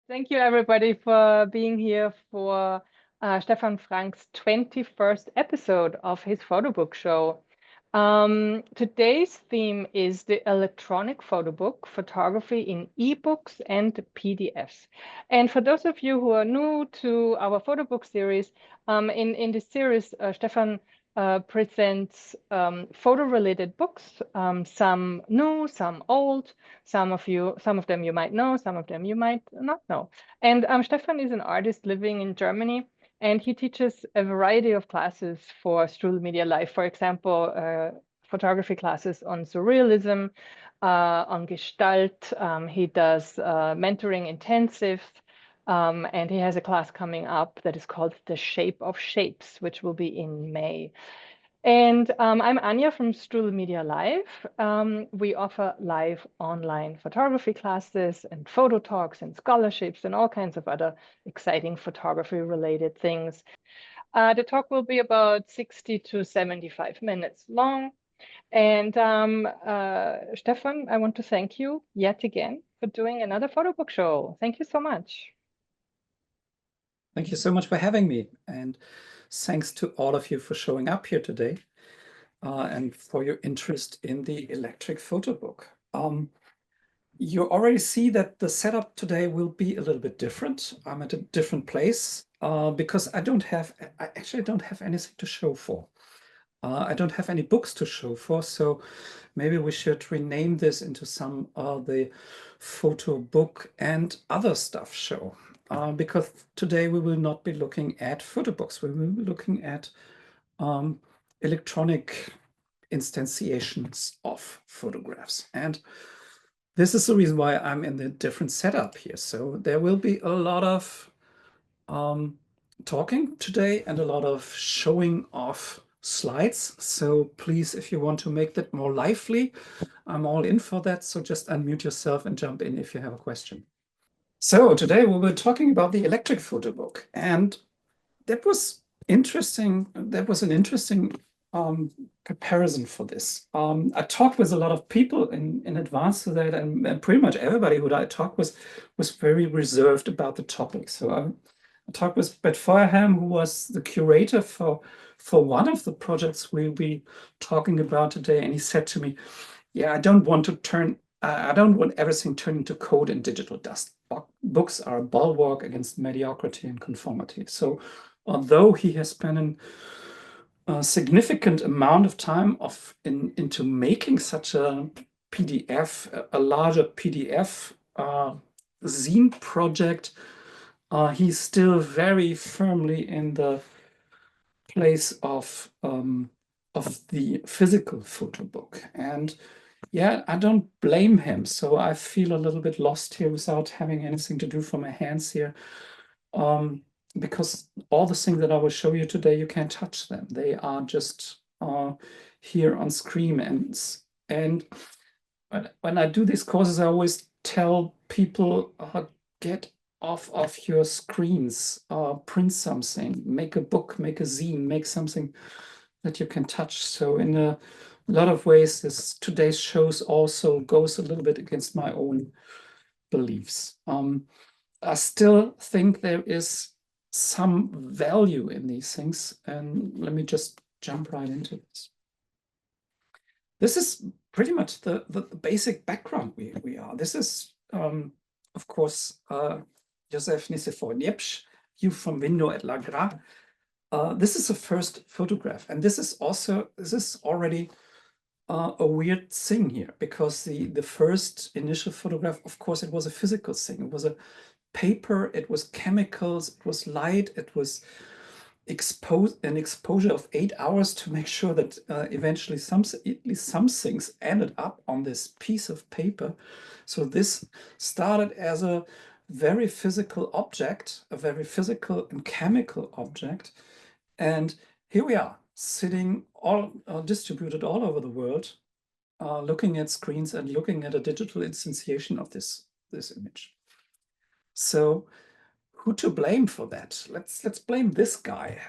Thank you, everybody, for being here for Stefan Frank's 21st episode of his photobook show. Today's theme is the electronic photobook, photography in eBooks and PDFs. And for those of you who are new to our photobook series, in this series, Stefan presents photo-related books, some new, some old. Some of them you might know, some of them you might not know. And Stefan is an artist living in Germany, and he teaches a variety of classes for StrudelmediaLive. For example, photography classes on surrealism, on Gestalt. He does mentoring intensives. And he has a class coming up that is called The Shape of Shapes, which will be in May. And I'm Anja from StrudelmediaLive. We offer live online photography classes and photo talks and scholarships and all kinds of other exciting photography-related things. The talk will be about 60 to 75 minutes long. And Stefan, I want to thank you yet again for doing another photobook show. Thank you so much. Thank you so much for having me. And thanks to all of you for showing up here today and for your interest in the electric photobook. You already see that the setup today will be a little bit different. I'm at a different place because I actually don't have anything to show for. I don't have any books to show for, so maybe we should rename this into some of the photo book and other stuff show. Because today we will not be looking at photo books. We will be looking at electronic instantiations of photographs. And this is the reason why I'm in the different setup here. So there will be a lot of talking today and a lot of showing off slides. So please, if you want to make that more lively, I'm all in for that. So just unmute yourself and jump in if you have a question. So today we were talking about the electric photo book, and that was interesting. That was an interesting comparison for this. I talked with a lot of people in advance to that, and pretty much everybody who I talked with was very reserved about the topic. So I talked with Bert Feuerham, who was the curator for one of the projects we'll be talking about today, and he said to me, "Yeah, I don't want everything turned into code and digital dust. Books are a bulwark against mediocrity and conformity." So although he has spent a significant amount of time into making such a PDF, a larger PDF zine project, he's still very firmly in the place of the physical photo book. And yeah, I don't blame him. So I feel a little bit lost here without having anything to do for my hands here. Because all the things that I will show you today, you can't touch them. They are just here on screen. And when I do these courses, I always tell people, get off of your screens, print something, make a book, make a zine, make something that you can touch. So in a lot of ways, today's shows also goes a little bit against my own beliefs. I still think there is some value in these things. And let me just jump right into this. This is pretty much the basic background we are. This is, of course, Joseph Nicephore-Niepce, view from window at La Gra. This is the first photograph, and this is already a weird thing here, because the first initial photograph, of course, it was a physical thing. It was a paper, it was chemicals, it was light, it was an exposure of 8 hours to make sure that eventually at least some things ended up on this piece of paper. So this started as a very physical object, a very physical and chemical object. And here we are, sitting all distributed all over the world, looking at screens and looking at a digital instantiation of this image. So who to blame for that? Let's blame this guy.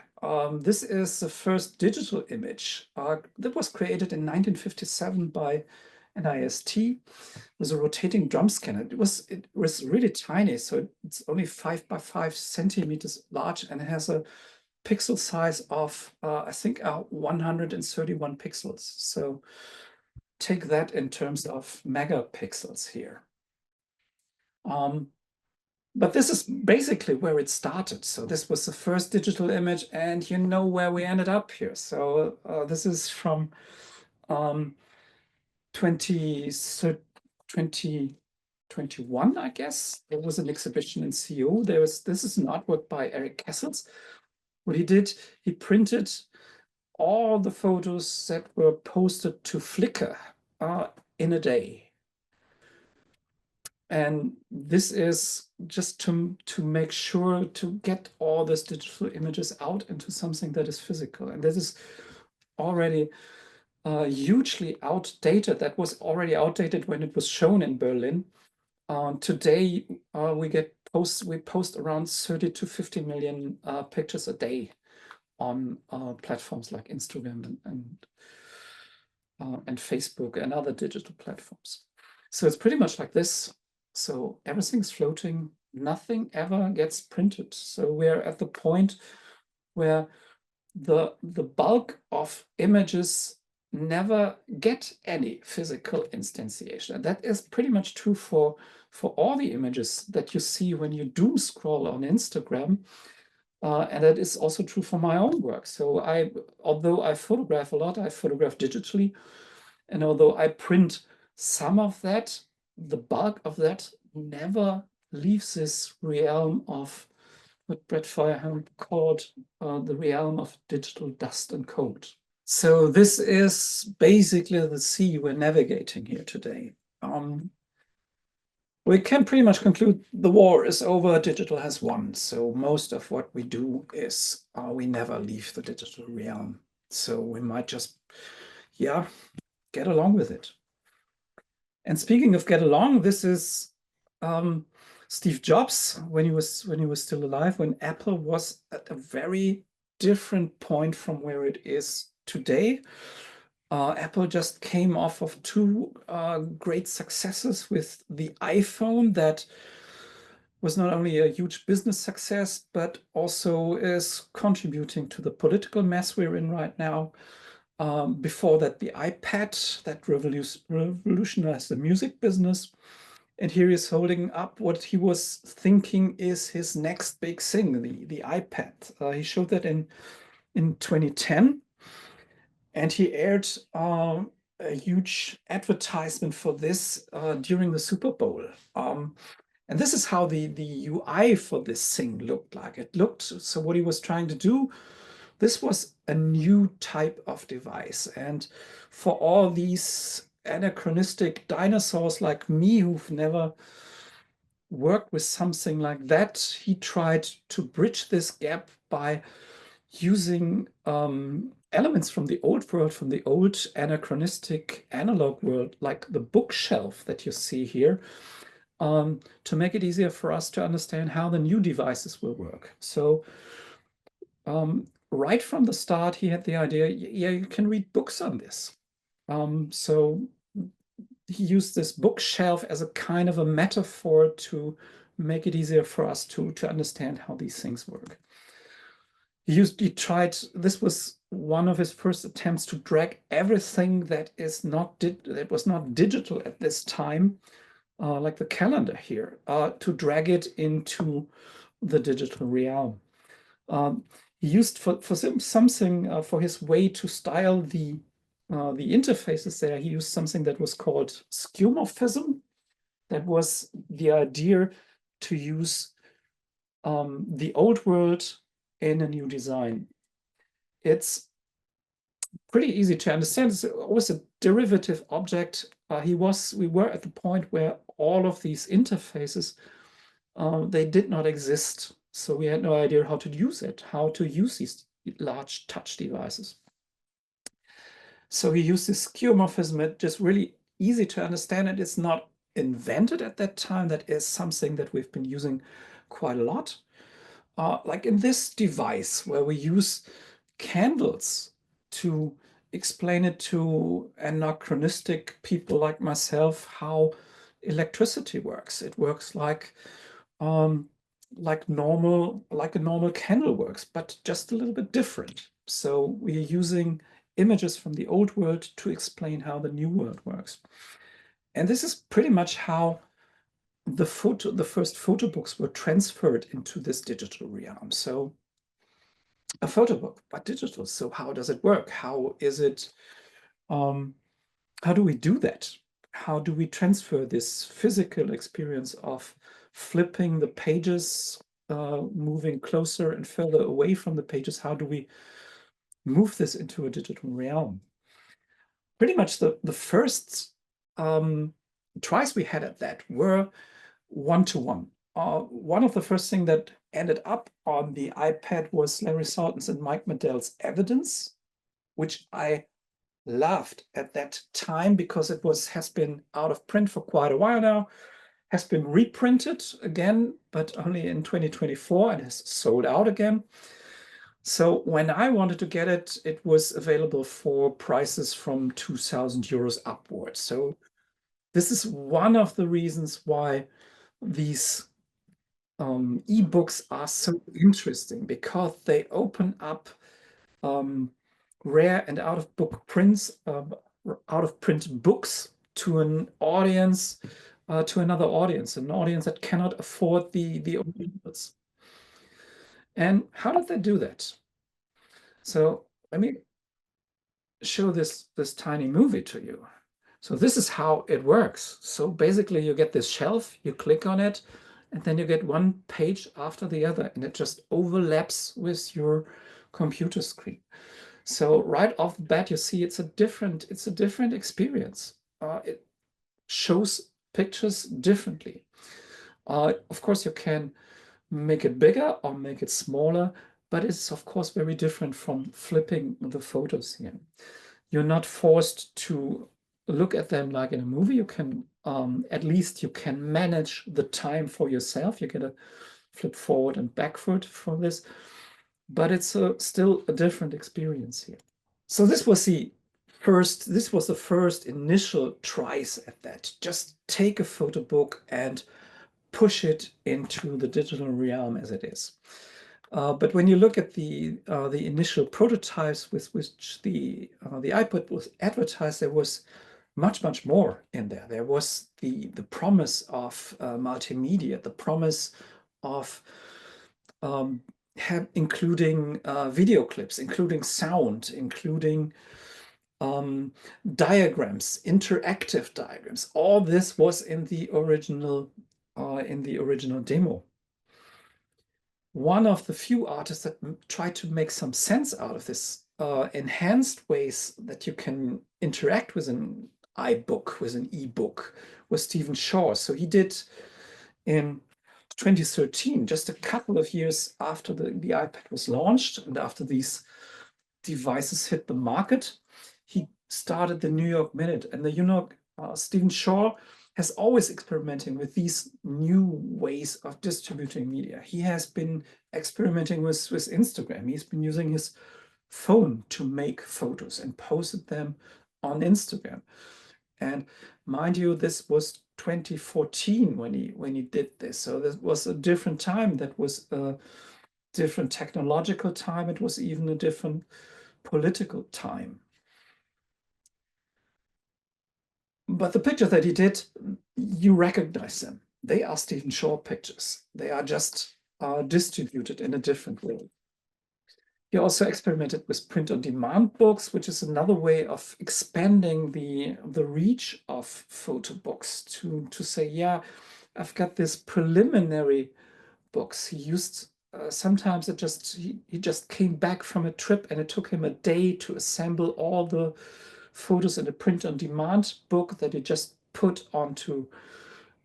This is the first digital image that was created in 1957 by NIST. There's a rotating drum scanner. It was really tiny, so it's only 5 by 5 centimeters large, and it has a pixel size of I think 131 pixels. So take that in terms of megapixels here. But this is basically where it started. So this was the first digital image, and you know where we ended up here. So this is from 2021, I guess. There was an exhibition in CO. This is an artwork by Eric Kessels. What he did, he printed all the photos that were posted to Flickr in a day. And this is just to make sure to get all these digital images out into something that is physical. And this is already hugely outdated. That was already outdated when it was shown in Berlin. Today, we post around 30 to 50 million pictures a day on platforms like Instagram and Facebook and other digital platforms. So it's pretty much like this. So everything's floating, nothing ever gets printed. So we're at the point where the bulk of images never get any physical instantiation. And that is pretty much true for all the images that you see when you doom scroll on Instagram. And that is also true for my own work. So although I photograph a lot, I photograph digitally. And although I print some of that, the bulk of that never leaves this realm of what Brett Firehand called the realm of digital dust and code. So this is basically the sea we're navigating here today. We can pretty much conclude the war is over, digital has won. So most of what we do is we never leave the digital realm. So we might just, yeah, get along with it. And speaking of get along, this is Steve Jobs when he was still alive, when Apple was at a very different point from where it is today. Apple just came off of two great successes with the iPhone that was not only a huge business success, but also is contributing to the political mess we're in right now. Before that, the iPad that revolutionized the music business. And here he's holding up what he was thinking is his next big thing, the iPad. He showed that in 2010. And he aired a huge advertisement for this during the Super Bowl. And this is how the UI for this thing looked like. It looked, so what he was trying to do, this was a new type of device. And for all these anachronistic dinosaurs like me who've never worked with something like that, he tried to bridge this gap by using elements from the old world, from the old anachronistic analog world, like the bookshelf that you see here, to make it easier for us to understand how the new devices will work. So right from the start, he had the idea, yeah, you can read books on this. So he used this bookshelf as a kind of a metaphor to make it easier for us to understand how these things work. He tried, this was one of his first attempts to drag everything that was not digital at this time, like the calendar here, to drag it into the digital realm. He used for something for his way to style the interfaces there. He used something that was called skeuomorphism. That was the idea to use the old world in a new design. It's pretty easy to understand. It's always a derivative object. We were at the point where all of these interfaces, they did not exist. So we had no idea how to use it, how to use these large touch devices. So he used this skeuomorphism. It's just really easy to understand it. It's not invented at that time. That is something that we've been using quite a lot. Like in this device where we use candles to explain it to anachronistic people like myself how electricity works. It works like a normal candle works, but just a little bit different. So we're using images from the old world to explain how the new world works. And this is pretty much how the first photo books were transferred into this digital realm. So a photo book, but digital. So how does it work? How is it? How do we do that? How do we transfer this physical experience of flipping the pages, moving closer and further away from the pages? How do we move this into a digital realm? Pretty much the first tries we had at that were one-to-one. One of the first things that ended up on the iPad was Larry Sultan's and Mike Medell's Evidence, which I loved at that time because it has been out of print for quite a while now, has been reprinted again, but only in 2024 and has sold out again. So when I wanted to get it, it was available for prices from 2,000 euros upwards. So this is one of the reasons why these eBooks are so interesting, because they open up rare and out-of-book prints, out-of-print books to an audience, to another audience, an audience that cannot afford the originals. And how did they do that? So let me show this tiny movie to you. So this is how it works. So basically you get this shelf, you click on it, and then you get one page after the other, and it just overlaps with your computer screen. So right off the bat, you see it's a different experience. It shows pictures differently. Of course, you can make it bigger or make it smaller, but it's of course very different from flipping the photos here. You're not forced to look at them like in a movie. You can, at least you can manage the time for yourself. You get a flip forward and backward for this, but it's still a different experience here. So this was the first initial tries at that. Just take a photo book and push it into the digital realm as it is. But when you look at the initial prototypes with which the iPad was advertised, there was much more in there. There was the promise of multimedia, the promise of including video clips, including sound, including diagrams, interactive diagrams. All this was in the original demo. One of the few artists that tried to make some sense out of this enhanced ways that you can interact with an iBook, with an eBook, was Stephen Shaw. So he did in 2013, just a couple of years after the iPad was launched and after these devices hit the market, he started the New York Minute. And the Stephen Shaw has always experimenting with these new ways of distributing media. He has been experimenting with Instagram. He's been using his phone to make photos and posted them on Instagram. And mind you, this was 2014 when he did this. So this was a different time. That was a different technological time. It was even a different political time. But the pictures that he did, you recognize them. They are Stephen Shaw pictures. They are just distributed in a different way. He also experimented with print-on-demand books, which is another way of expanding the reach of photo books to say, yeah, I've got this preliminary books. He used sometimes he just came back from a trip and it took him a day to assemble all the photos in a print-on-demand book that he just put onto.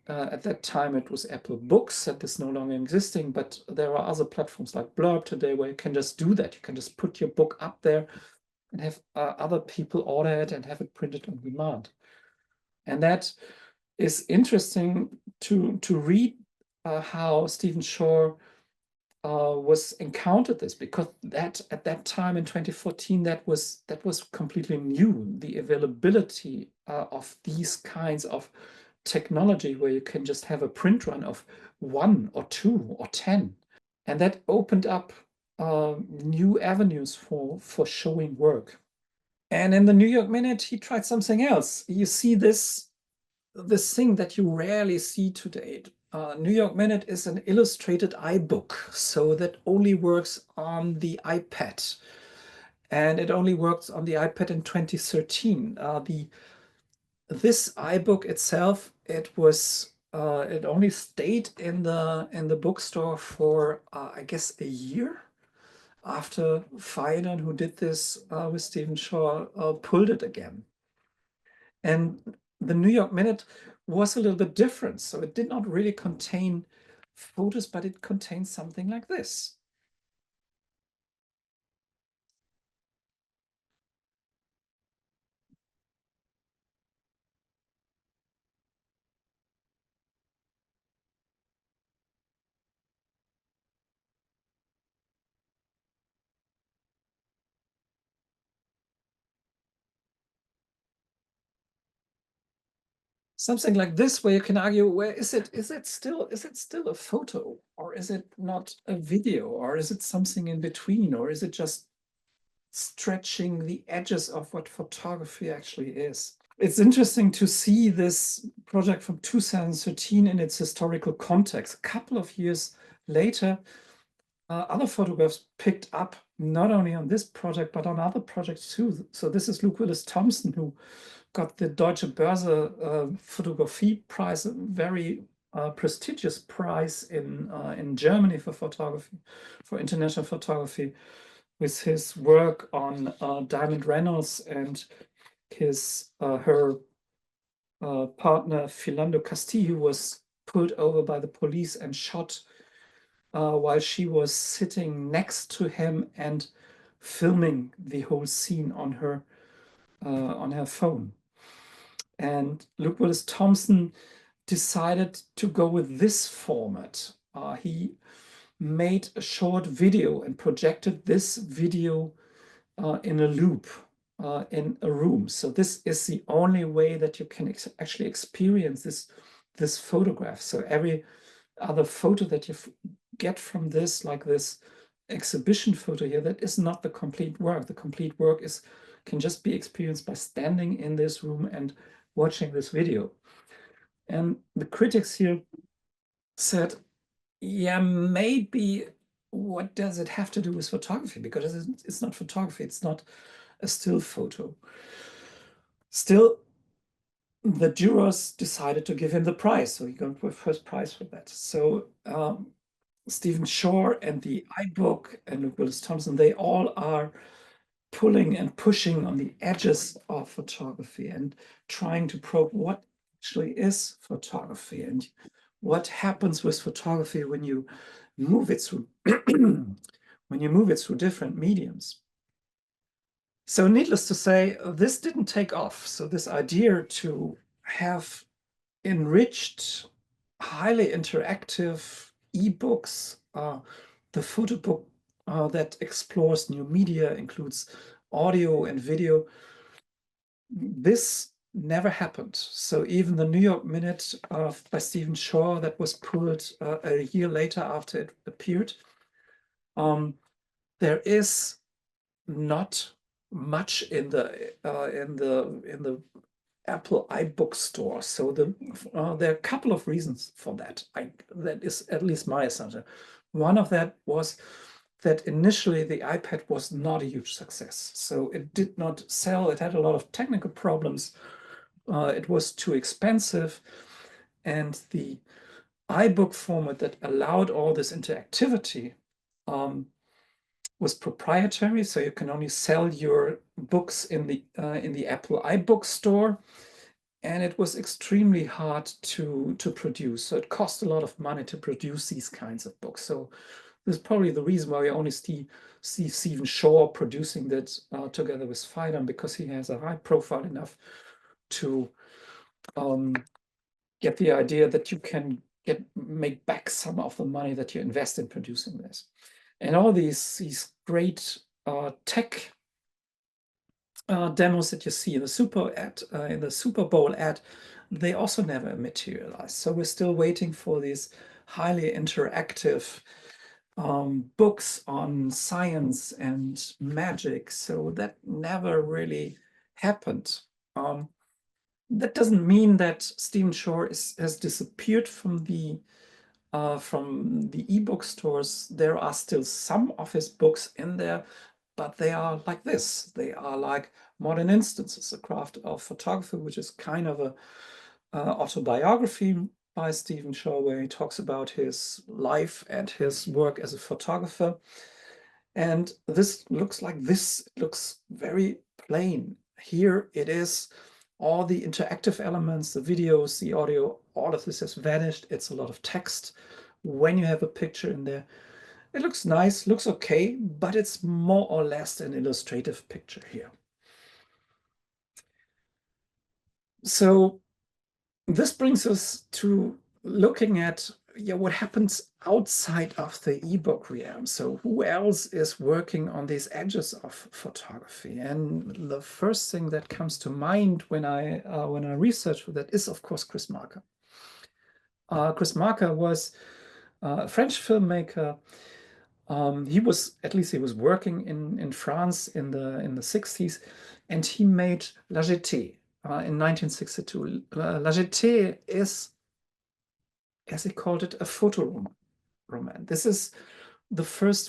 At that time, it was Apple Books, that is no longer existing, but there are other platforms like Blurb today where you can just do that. You can just put your book up there and have other people order it and have it printed on demand. And that is interesting to read how Stephen Shaw was encountered this, because that at that time in 2014, that was completely new. The availability of these kinds of technology, where you can just have a print run of 1 or 2 or 10, and that opened up new avenues for showing work. And in the New York Minute, he tried something else. You see this thing that you rarely see today. New York Minute is an illustrated iBook, so that only works on the iPad. And it only works on the iPad in 2013. This iBook itself, it only stayed in the bookstore for I guess a year, after Feinan, who did this with Stephen Shaw, pulled it again. And the New York Minute was a little bit different. So it did not really contain photos, but it contained something like this. Something like this, where you can argue, where is it still a photo, or is it not a video, or is it something in between, or is it just stretching the edges of what photography actually is? It's interesting to see this project from 2013 in its historical context. A couple of years later, other photographs picked up not only on this project, but on other projects too. So this is Luke Willis Thompson, who got the Deutsche Börse Fotografie Prize, a very prestigious prize in Germany for photography, for international photography, with his work on Diamond Reynolds and her partner Philando Castille, who was pulled over by the police and shot while she was sitting next to him and filming the whole scene on her phone. And Luke Willis Thompson decided to go with this format. He made a short video and projected this video in a loop in a room. So this is the only way that you can actually experience this photograph. So every other photo that you get from this, like this exhibition photo here, that is not the complete work. The complete work can just be experienced by standing in this room and watching this video. And the critics here said, yeah, maybe what does it have to do with photography? Because it's not photography, it's not a still photo. Still, the jurors decided to give him the prize, so he got the first prize for that. So Stephen Shaw and the iBook and Luke Willis Thompson, they all are pulling and pushing on the edges of photography and trying to probe what actually is photography and what happens with photography when you move it through different mediums. So needless to say, this didn't take off. So this idea to have enriched, highly interactive eBooks, the photo book that explores new media, includes audio and video, this never happened. So even the New York Minute by Stephen Shaw, that was pulled a year later after it appeared, there is not much in the Apple iBook store. So there are a couple of reasons for that. That is at least my assumption. One of that was that initially the iPad was not a huge success. So it did not sell. It had a lot of technical problems. It was too expensive. And the iBook format that allowed all this interactivity was proprietary. So you can only sell your books in the Apple iBook store. And it was extremely hard to produce. So it cost a lot of money to produce these kinds of books. So this is probably the reason why we only see Stephen Shaw producing that together with Feinan, because he has a high profile enough to get the idea that you can make back some of the money that you invest in producing this. And all these great tech demos that you see in the Super Bowl ad, they also never materialized. So we're still waiting for these highly interactive books on science and magic. So that never really happened. That doesn't mean that Stephen Shore has disappeared from the ebook stores. There are still some of his books in there, but they are like this. They are like Modern Instances, A Craft of Photography, which is kind of a autobiography by Stephen Shore, where he talks about his life and his work as a photographer. And this looks like this. It looks very plain. Here it is. All the interactive elements, the videos, the audio, all of this has vanished. It's a lot of text. When you have a picture in there, it looks nice, looks okay, but it's more or less an illustrative picture here. So this brings us to looking at what happens outside of the ebook realm. So who else is working on these edges of photography? And the first thing that comes to mind when I research for that is, of course, Chris Marker. Chris Marker was a French filmmaker. He was working in France in the 60s, and he made La Jetée in 1962. La Jetée is, as he called it, a photo roman. This is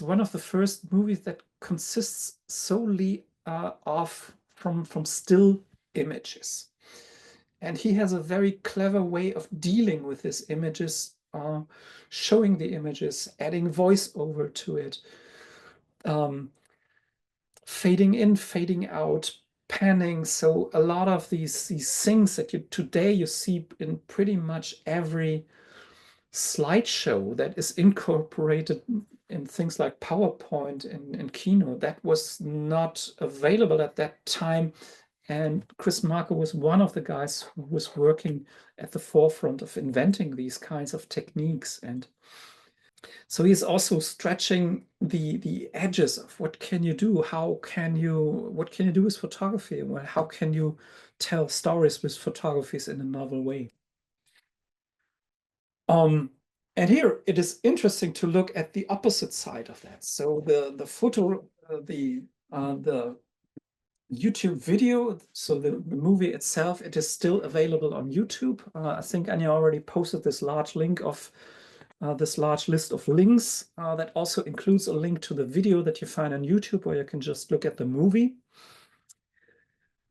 one of the first movies that consists solely from still images. And he has a very clever way of dealing with these images, showing the images, adding voiceover to it, fading in, fading out, panning. So a lot of these things that today you see in pretty much every slideshow that is incorporated in things like PowerPoint and Keynote, that was not available at that time. And Chris Marker was one of the guys who was working at the forefront of inventing these kinds of techniques. And so he's also stretching the edges of what can you do? What can you do with photography? Well, how can you tell stories with photographies in a novel way? And here it is interesting to look at the opposite side of that. So the YouTube video, so the movie itself, it is still available on YouTube. I think Anya already posted this large list of links that also includes a link to the video that you find on YouTube, where you can just look at the movie.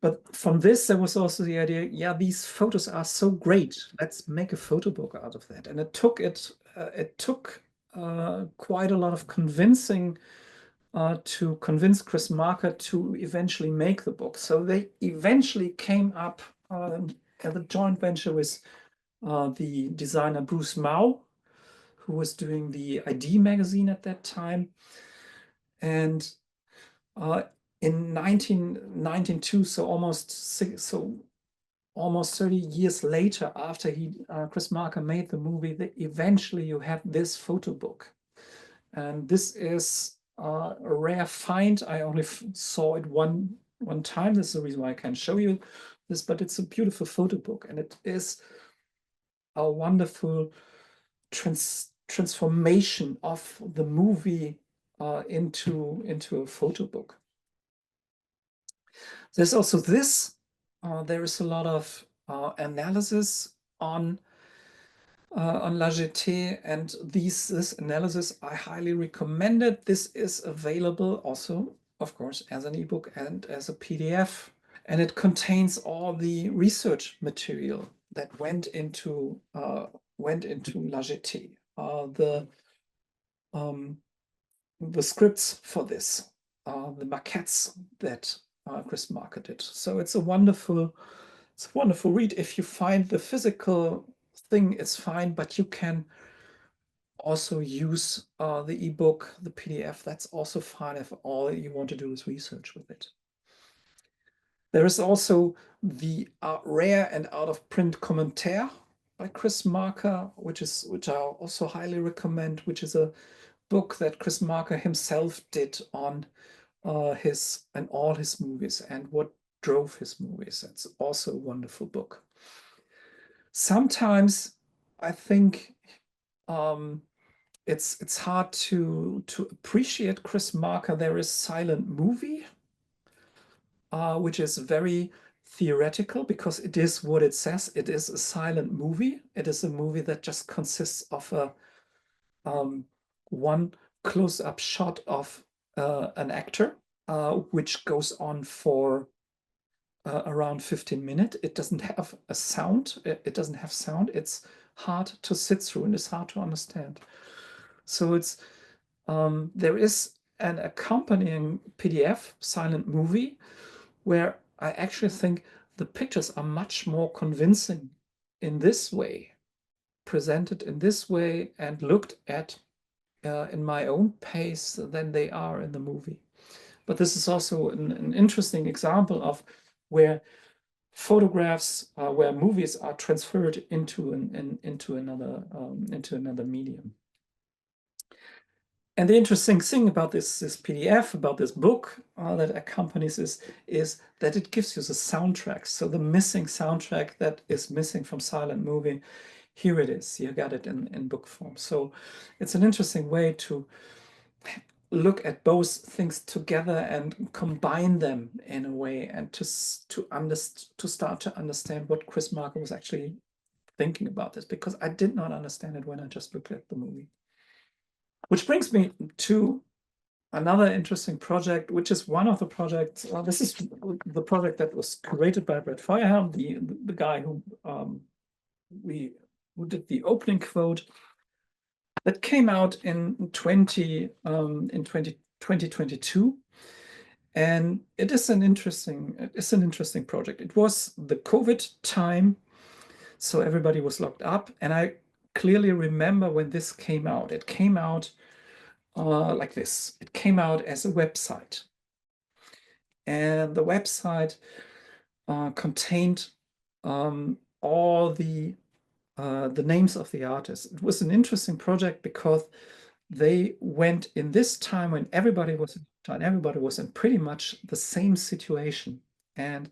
But from this, there was also the idea, yeah, these photos are so great. Let's make a photo book out of that. And it took quite a lot of convincing to convince Chris Marker to eventually make the book. So they eventually came up at a joint venture with the designer Bruce Mau, who was doing the ID magazine at that time. And in 1992, so almost 30 years later, after Chris Marker made the movie, eventually you had this photo book. And this is a rare find. I only saw it one time. This is the reason why I can't show you this, but it's a beautiful photo book, and it is a wonderful transformation of the movie into a photo book. There's also this. There is a lot of analysis on La Jetée, and this analysis I highly recommend it. This is available also, of course, as an ebook and as a PDF, and it contains all the research material that went into La Jetée, the scripts for this, the maquettes that Chris Marker did. So it's a wonderful read. If you find the physical thing, it's fine, but you can also use the ebook, the PDF. That's also fine if all you want to do is research with it. There is also the rare and out of print commentaire. Chris Marker, which I also highly recommend, which is a book that Chris Marker himself did on all his movies and what drove his movies. It's also a wonderful book. Sometimes I think it's hard to appreciate Chris Marker. There is Silent Movie, which is very theoretical because it is what it says. It is a silent movie. It is a movie that just consists of a one close-up shot of an actor, which goes on for around 15 minutes. It doesn't have a sound. It doesn't have sound. It's hard to sit through and it's hard to understand. So it's there is an accompanying PDF silent movie where I actually think the pictures are much more convincing in this way, presented in this way and looked at in my own pace than they are in the movie. But this is also an interesting example of where photographs, where movies are transferred into another medium. And the interesting thing about this PDF, about this book that accompanies this, is that it gives you the soundtrack. So the missing soundtrack that is missing from silent movie, here it is. You got it in book form. So it's an interesting way to look at both things together and combine them in a way, and to start to understand what Chris Marker was actually thinking about this, because I did not understand it when I just looked at the movie. Which brings me to another interesting project, which is one of the projects. This is the project that was created by Brett Feuerhelm, the guy who did the opening quote, that came out in 2022. And it is an interesting project. It was the COVID time, so everybody was locked up, and I clearly remember when this came out. It came out like this. It came out as a website, and the website contained all the names of the artists. It was an interesting project because they went in this time when everybody was in pretty much the same situation, and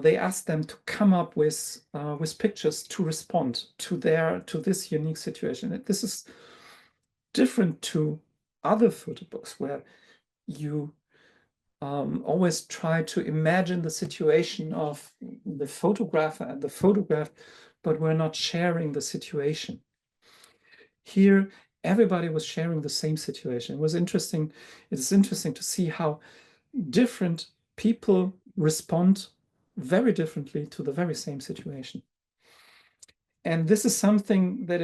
they asked them to come up with pictures to respond to this unique situation. This is different to other photo books where you always try to imagine the situation of the photographer and the photograph, but we're not sharing the situation. Here, everybody was sharing the same situation. It was interesting. It's interesting to see how different people respond very differently to the very same situation. And this is something that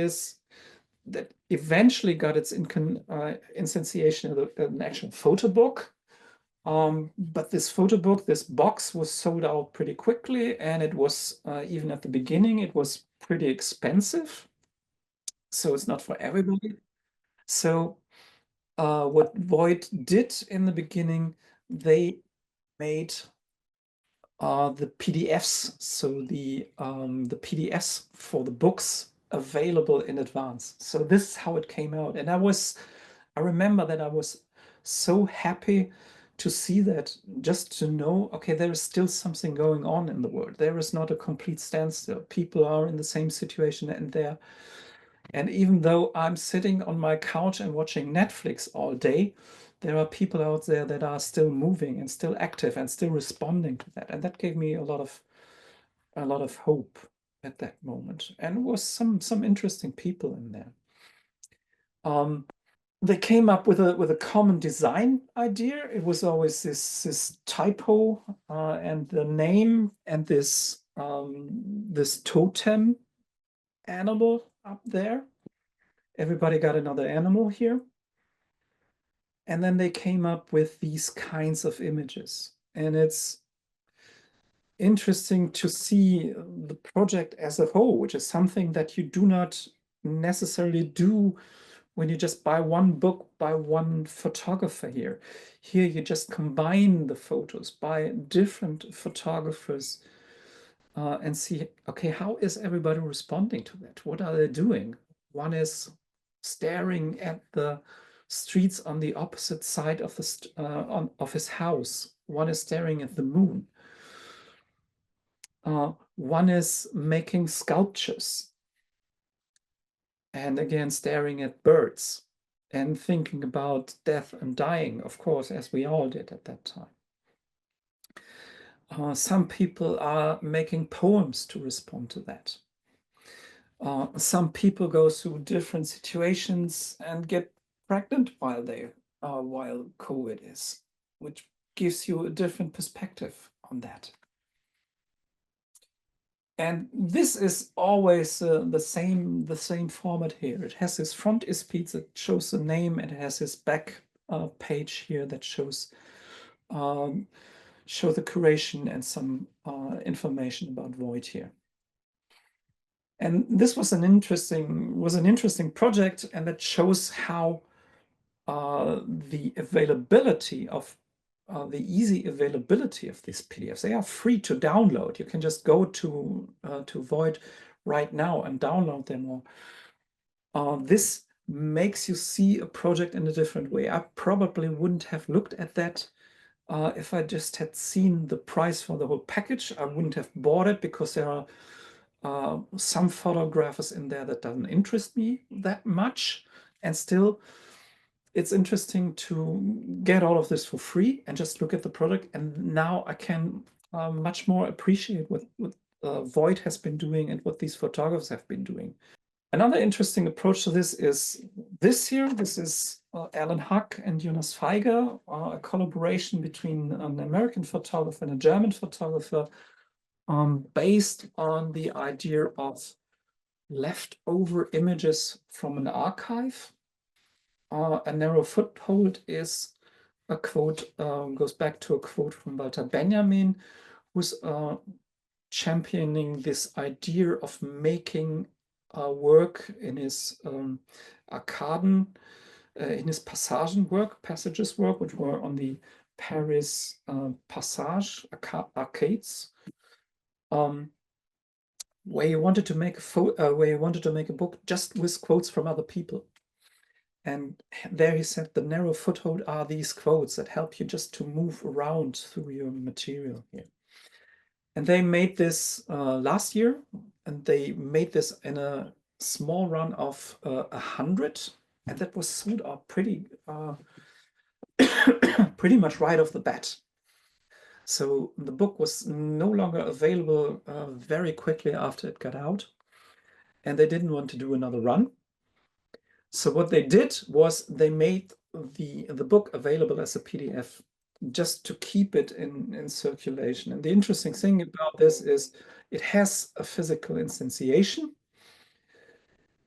eventually got its instantiation in an actual photo book. But this photo book, this box, was sold out pretty quickly, and it was even at the beginning, it was pretty expensive. So it's not for everybody. So what Void did in the beginning, they made the PDFs, so the PDFs for the books available in advance. So this is how it came out, and I remember that I was so happy to see that, just to know, okay, there is still something going on in the world. There is not a complete standstill. People are in the same situation, and even though I'm sitting on my couch and watching Netflix all day, there are people out there that are still moving and still active and still responding to that. And that gave me a lot of hope at that moment. And it was some interesting people in there. They came up with a common design idea. It was always this typo and the name and this totem animal up there. Everybody got another animal here. And then they came up with these kinds of images. And it's interesting to see the project as a whole, which is something that you do not necessarily do when you just buy one book by one photographer here. Here you just combine the photos by different photographers and see, okay, how is everybody responding to that? What are they doing? One is staring at the streets on the opposite side of of his house. One is staring at the moon. One is making sculptures, and again staring at birds and thinking about death and dying, of course, as we all did at that time. Some people are making poems to respond to that. Some people go through different situations and get pregnant while COVID is, which gives you a different perspective on that. And this is always the same format here. It has this front is speed that shows the name, and it has this back page here that shows the curation and some information about Void here. And this was an interesting project, and that shows how the availability of the easy availability of these PDFs. They are free to download. You can just go to Void right now and download them. This makes you see a project in a different way. I probably wouldn't have looked at that if I just had seen the price for the whole package. I wouldn't have bought it because there are some photographers in there that doesn't interest me that much. And still, it's interesting to get all of this for free and just look at the product. And now I can much more appreciate what Void has been doing and what these photographers have been doing. Another interesting approach to this is this here. This is Alan Huck and Jonas Feiger, a collaboration between an American photographer and a German photographer, based on the idea of leftover images from an archive. A narrow foothold is a quote, goes back to a quote from Walter Benjamin, who's championing this idea of making work in his arcaden, in his passages work, which were on the Paris Passage arcades, where he wanted to make a book just with quotes from other people. And there he said the narrow foothold are these quotes that help you just to move around through your material here. And they made this last year, and they made this in a small run of 100, and that was sold out pretty much right off the bat. So the book was no longer available very quickly after it got out, and they didn't want to do another run. So what they did was they made the book available as a PDF just to keep it in circulation. And the interesting thing about this is it has a physical instantiation,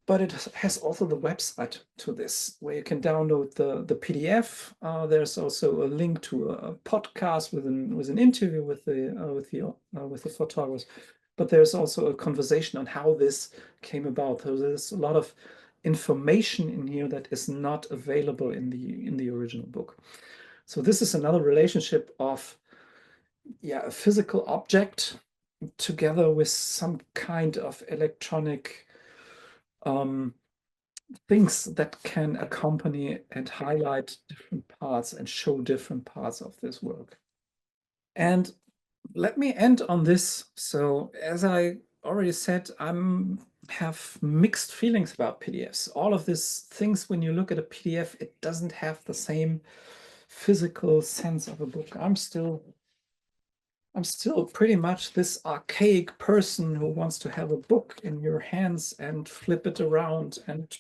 but it has also the website to this, where you can download the PDF. There's also a link to a podcast with an interview with the photographers. But there's also a conversation on how this came about. So there's a lot of information in here that is not available in the original book. So this is another relationship of a physical object together with some kind of electronic things that can accompany and highlight different parts and show different parts of this work. And let me end on this. So as I already said, have mixed feelings about PDFs. All of these things, when you look at a PDF, it doesn't have the same physical sense of a book. I'm still pretty much this archaic person who wants to have a book in your hands and flip it around and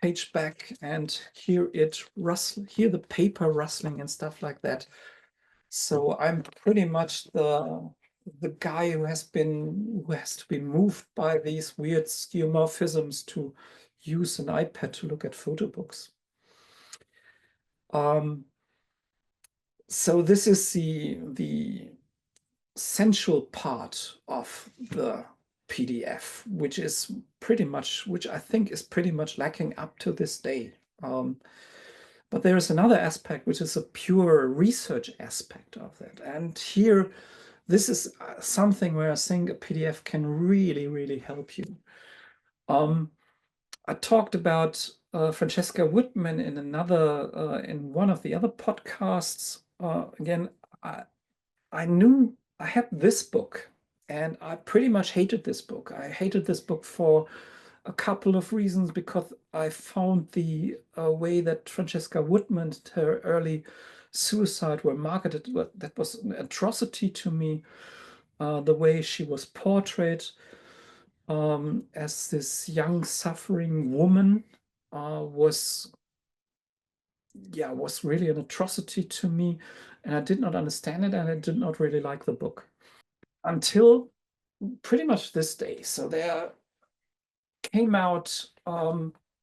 page back and hear it rustle, hear the paper rustling and stuff like that. So I'm pretty much the guy who has to be moved by these weird skeuomorphisms to use an iPad to look at photo books. So this is the central part of the PDF, which I think is pretty much lacking up to this day. But there is another aspect, which is a pure research aspect of that. And here this is something where I think a PDF can really, really help you. I talked about Francesca Whitman in in one of the other podcasts. Again, I knew I had this book, and I pretty much hated this book. I hated this book for a couple of reasons, because I found the way that Francesca Whitman, her early suicide were marketed, that was an atrocity to me. The way she was portrayed as this young suffering woman was really an atrocity to me, and I did not understand it, and I did not really like the book until pretty much this day. So there came out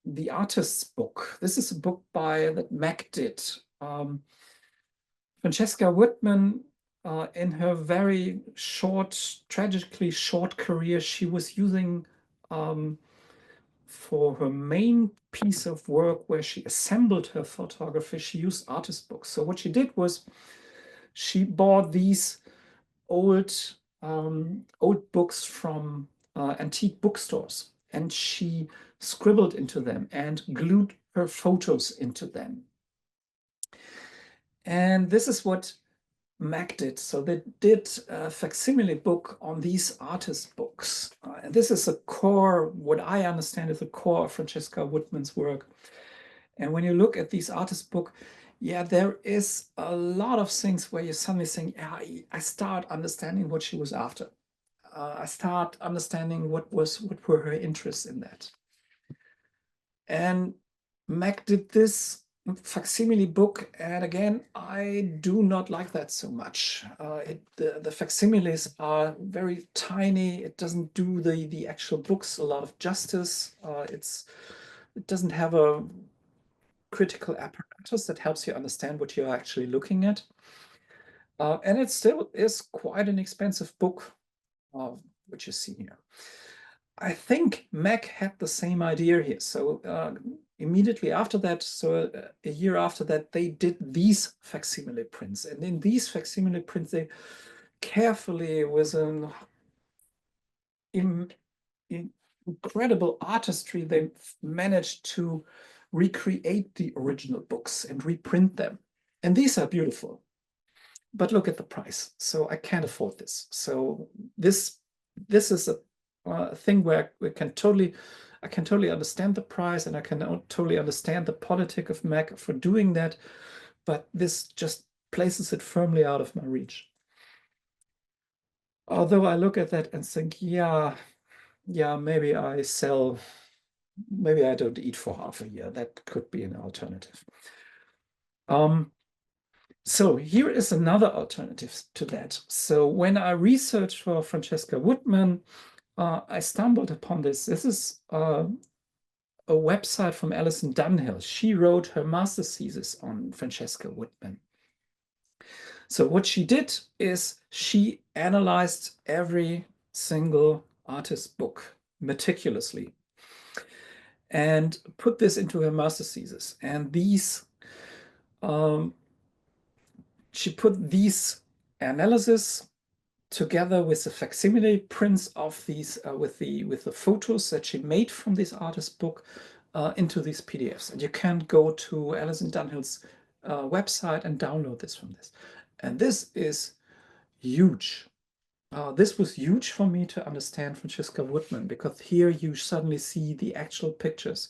the Artist's Book. This is a book that Mac did. Francesca Whitman, in her very short, tragically short career, she was using for her main piece of work where she assembled her photography, she used artist books. So what she did was she bought these old books from antique bookstores, and she scribbled into them and glued her photos into them. And this is what Mac did. So they did a facsimile book on these artist books. And this is a core, what I understand is the core of Francesca Whitman's work. And when you look at these artist book, yeah, there is a lot of things where you suddenly think, yeah, I start understanding what she was after. I start understanding what were her interests in that. And Mac did this facsimile book, and again, I do not like that so much. The facsimiles are very tiny. It doesn't do the actual books a lot of justice. It doesn't have a critical apparatus that helps you understand what you're actually looking at. And it still is quite an expensive book, which you see here. I think Mac had the same idea here. So immediately after that, so a year after that, they did these facsimile prints. And in these facsimile prints, they carefully, with an incredible artistry, they managed to recreate the original books and reprint them. And these are beautiful. But look at the price. So I can't afford this. So this is a thing where I can totally understand the price, and I can totally understand the politic of Mac for doing that, but this just places it firmly out of my reach. Although I look at that and think, yeah, maybe I don't eat for half a year. That could be an alternative. So here is another alternative to that. So when I researched for Francesca Whitman, I stumbled upon this. This is a website from Alison Dunhill. She wrote her master thesis on Francesca Whitman. So what she did is she analyzed every single artist book meticulously and put this into her master thesis. And she put these analysis together with the facsimile prints of these, with the photos that she made from this artist book, into these PDFs. And you can go to Alison Dunhill's website and download this from this. And this is huge. This was huge for me to understand Francesca Whitman, because here you suddenly see the actual pictures.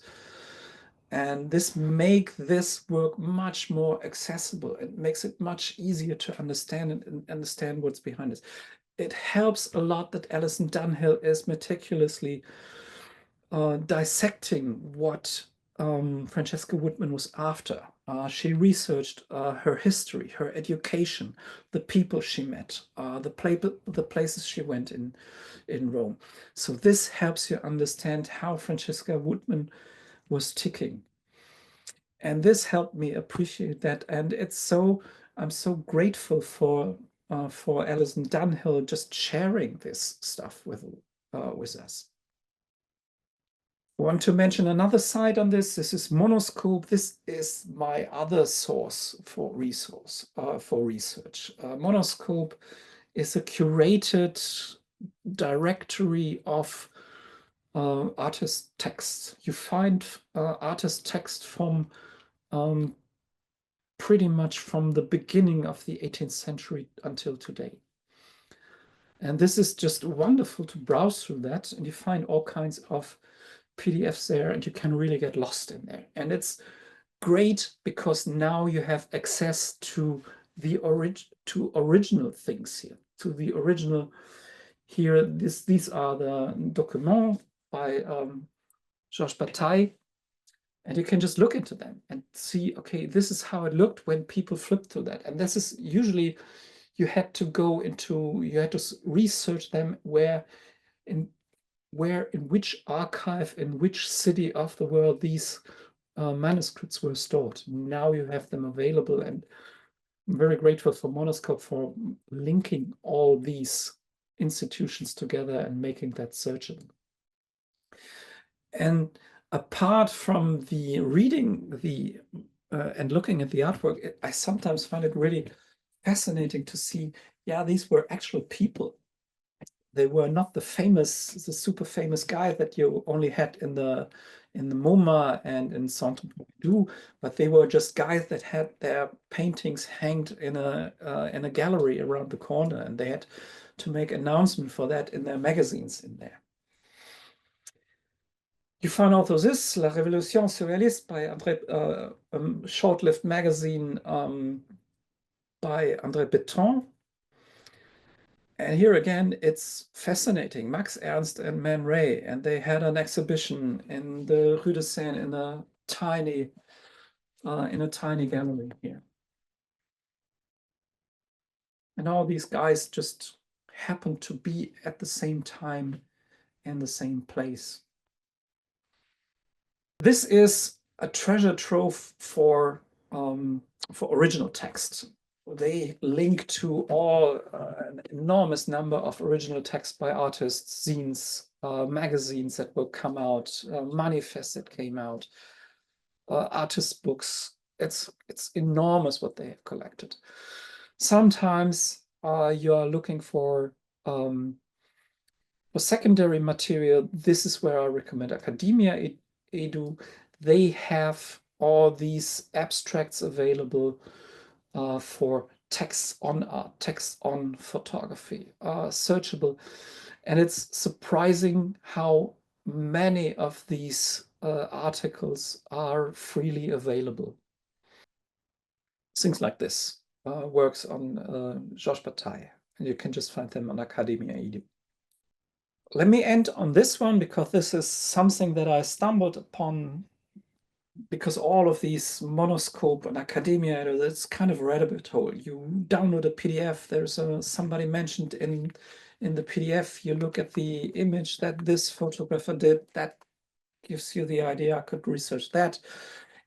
And this makes this work much more accessible. It makes it much easier to understand and understand what's behind this. It helps a lot that Alison Dunhill is meticulously dissecting what Francesca Whitman was after. She researched her history, her education, the people she met, the places she went in Rome. So this helps you understand how Francesca Whitman was ticking. And this helped me appreciate that. And I'm so grateful for Alison Dunhill just sharing this stuff with us. I want to mention another site on this. This is Monoscope. This is my other source for research. Monoscope is a curated directory of artist texts. You find artist text from pretty much from the beginning of the 18th century until today. And this is just wonderful to browse through that, and you find all kinds of PDFs there, and you can really get lost in there. And it's great because now you have access to the original things here, to the original here. These are the documents by Georges Bataille, and you can just look into them and see, okay, this is how it looked when people flipped through that. And this is usually you had to research them in which archive, in which city of the world these manuscripts were stored. Now you have them available, and I'm very grateful for Monoscope for linking all these institutions together and making that searchable. And apart from the reading and looking at the artwork, I sometimes find it really fascinating to see, yeah, these were actual people. They were not the super famous guy that you only had in the MoMA and in Centre Pompidou, but they were just guys that had their paintings hanged in a gallery around the corner, and they had to make announcement for that in their magazines in there. You find also this, La Révolution Surréaliste by a short-lived magazine by André Breton. And here again, it's fascinating. Max Ernst and Man Ray, and they had an exhibition in the Rue de Seine in a tiny gallery here. And all these guys just happened to be at the same time in the same place. This is a treasure trove for original text. They link to an enormous number of original texts by artists, zines, magazines that will come out, manifests that came out, artist books. It's enormous what they have collected. Sometimes you are looking for secondary material. This is where I recommend Academia Edu. They have all these abstracts available for texts on art, texts on photography, searchable. And it's surprising how many of these articles are freely available. Things like this works on Georges Bataille, and you can just find them on Academia Edu. Let me end on this one because this is something that I stumbled upon because all of these Monoscope and Academia, it's kind of a rabbit hole. You download a PDF, there's somebody mentioned in the PDF, you look at the image that this photographer did, that gives you the idea. I could research that.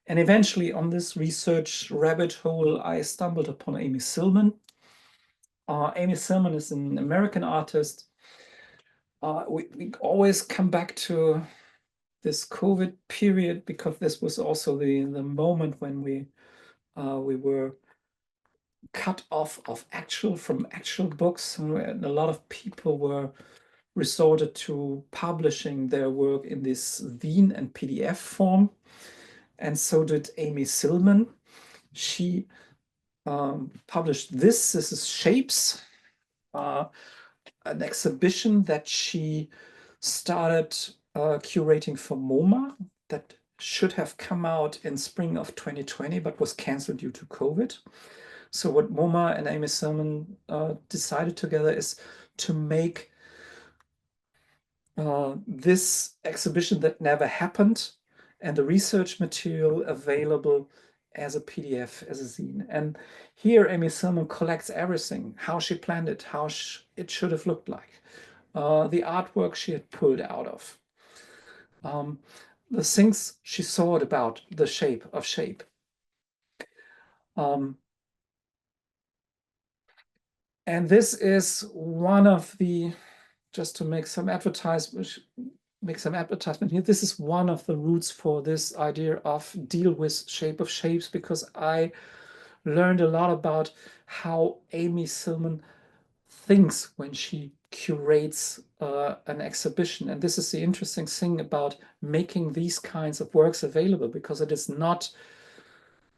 And eventually on this research rabbit hole, I stumbled upon Amy Sillman. Amy Sillman is an American artist. We always come back to this COVID period because this was also the moment when we were cut off from actual books, and a lot of people were resorted to publishing their work in this zine and PDF form, and so did Amy Sillman. She published this. This is Shapes, an exhibition that she started curating for MoMA that should have come out in spring of 2020, but was canceled due to COVID. So what MoMA and Amy Sillman decided together is to make this exhibition that never happened and the research material available as a PDF, as a zine. And here Amy Sillman collects everything, how she planned it, how it should have looked like, the artwork she had pulled out of, the things she thought about the shape of shape. And this is one of the, just to make some advertisement here, this is one of the roots for this idea of deal with shape of shapes, because I learned a lot about how Amy Sillman thinks when she curates an exhibition. And this is the interesting thing about making these kinds of works available, because it is not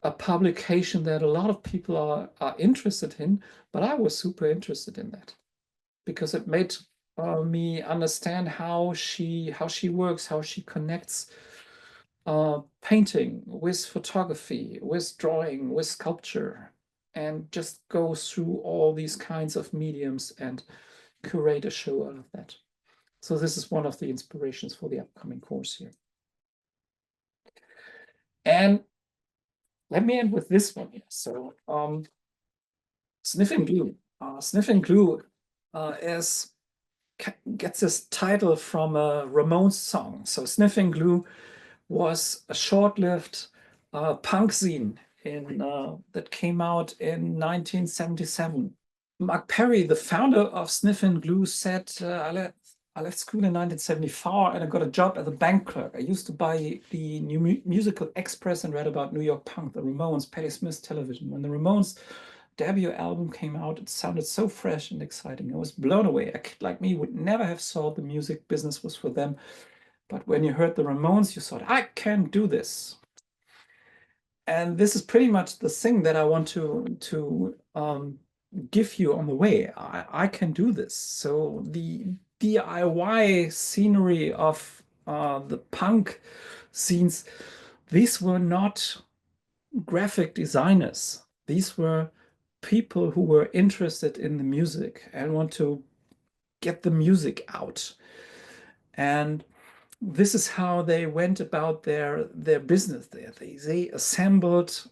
a publication that a lot of people are interested in, but I was super interested in that because it made me understand how she works, how she connects painting with photography, with drawing, with sculpture, and just go through all these kinds of mediums and curate a show out of that. So this is one of the inspirations for the upcoming course here. And let me end with this one here. So sniffing glue. Sniffing glue gets this title from a Ramones song. So Sniffing Glue was a short-lived punk zine that came out in 1977. Mark Perry, the founder of Sniffing Glue, said, I left school in 1974 and I got a job as a bank clerk. I used to buy the New Musical Express and read about New York punk, the Ramones, Patti Smith television. When the Ramones debut album came out, it sounded so fresh and exciting. I was blown away. A kid like me would never have thought the music business was for them. But when you heard the Ramones, you thought, I can do this. And this is pretty much the thing that I want to give you on the way. I can do this. So the DIY scenery of the punk scenes, these were not graphic designers. These were people who were interested in the music and want to get the music out. And this is how they went about their business there. They assembled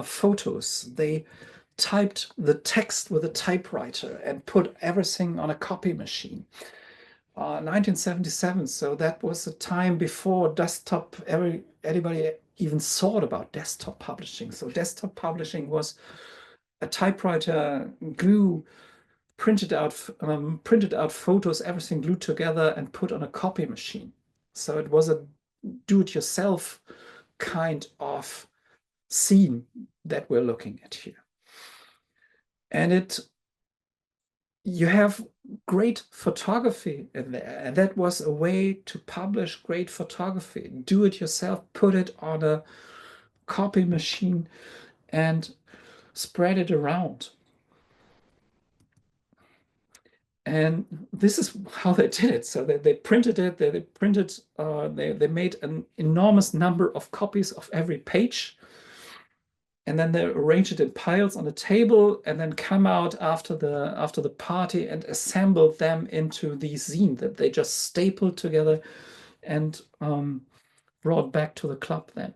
photos. They typed the text with a typewriter and put everything on a copy machine. 1977, so that was a time before desktop, anybody even thought about desktop publishing. So desktop publishing was a typewriter, glue, printed out photos, everything glued together and put on a copy machine. So it was a do-it-yourself kind of scene that we're looking at here. And you have great photography in there. And that was a way to publish great photography. Do it yourself, put it on a copy machine and spread it around. And this is how they did it. So they printed it, they made an enormous number of copies of every page. And then they arranged it in piles on a table and then come out after the party and assembled them into the zine that they just stapled together and brought back to the club then.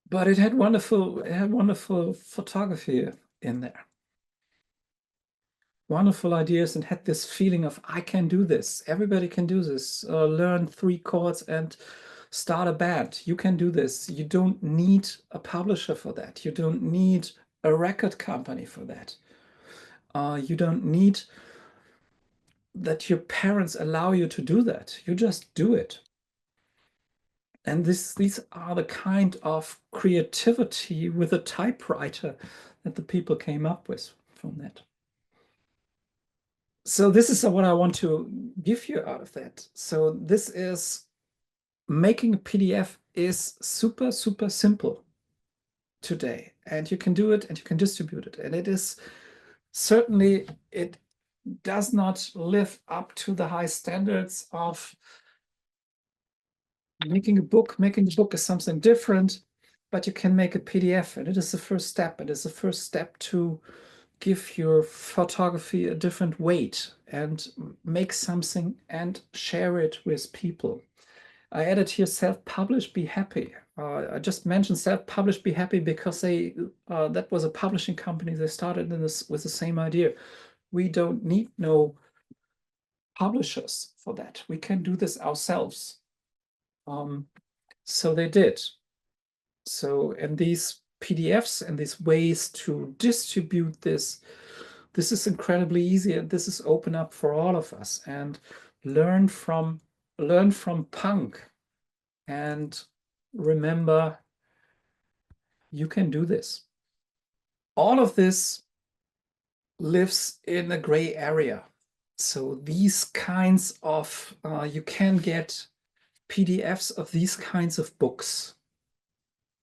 But it had wonderful photography in there. Wonderful ideas, and had this feeling of, I can do this. Everybody can do this. Learn 3 chords and start a band. You can do this. You don't need a publisher for that. You don't need a record company for that. You don't need that your parents allow you to do that. You just do it. And these are the kind of creativity with a typewriter that the people came up with from that. So this is what I want to give you out of that. So this is making a PDF is super, super simple today. And you can do it and you can distribute it. And it is certainly, it does not live up to the high standards of making a book. Making a book is something different, but you can make a PDF, and it is the first step. It is the first step to give your photography a different weight and make something and share it with people. I added here self-publish, be happy. I just mentioned self-publish, be happy because that was a publishing company. They started with the same idea. We don't need no publishers for that. We can do this ourselves. So they did. So, and these PDFs and these ways to distribute this is incredibly easy, and this is open up for all of us. And learn from punk, and remember, you can do this. All of this lives in a gray area. So these kinds of, you can get PDFs of these kinds of books,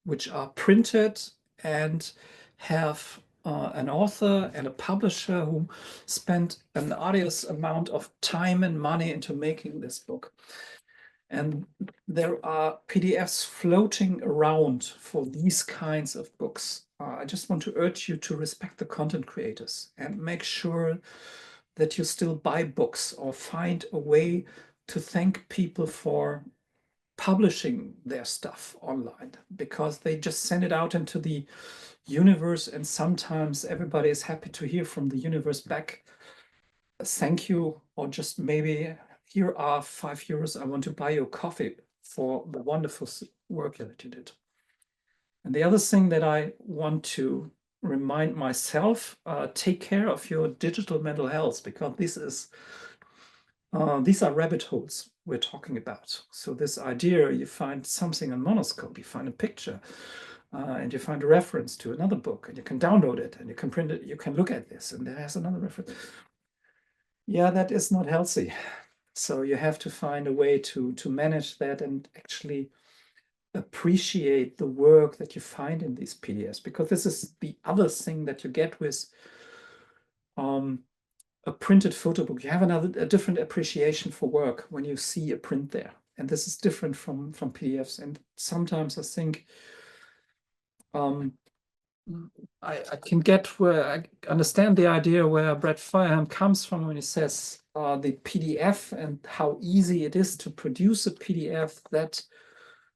which are printed and have an author and a publisher who spent an arduous amount of time and money into making this book. And there are PDFs floating around for these kinds of books. I just want to urge you to respect the content creators and make sure that you still buy books or find a way to thank people for publishing their stuff online, because they just send it out into the universe, and sometimes everybody is happy to hear from the universe back, thank you, or just maybe here are €5, I want to buy you a coffee for the wonderful work that you did. And the other thing that I want to remind myself, take care of your digital mental health, because these are rabbit holes we're talking about. So this idea, you find something on Monoscope, you find a picture, and you find a reference to another book, and you can download it, and you can print it, you can look at this, and there's another reference. Yeah, that is not healthy. So you have to find a way to manage that and actually appreciate the work that you find in these PDFs, because this is the other thing that you get with a printed photo book. You have a different appreciation for work when you see a print there. And this is different from PDFs. And sometimes I think I can get where I understand the idea where Brett Fireham comes from when he says the PDF and how easy it is to produce a PDF that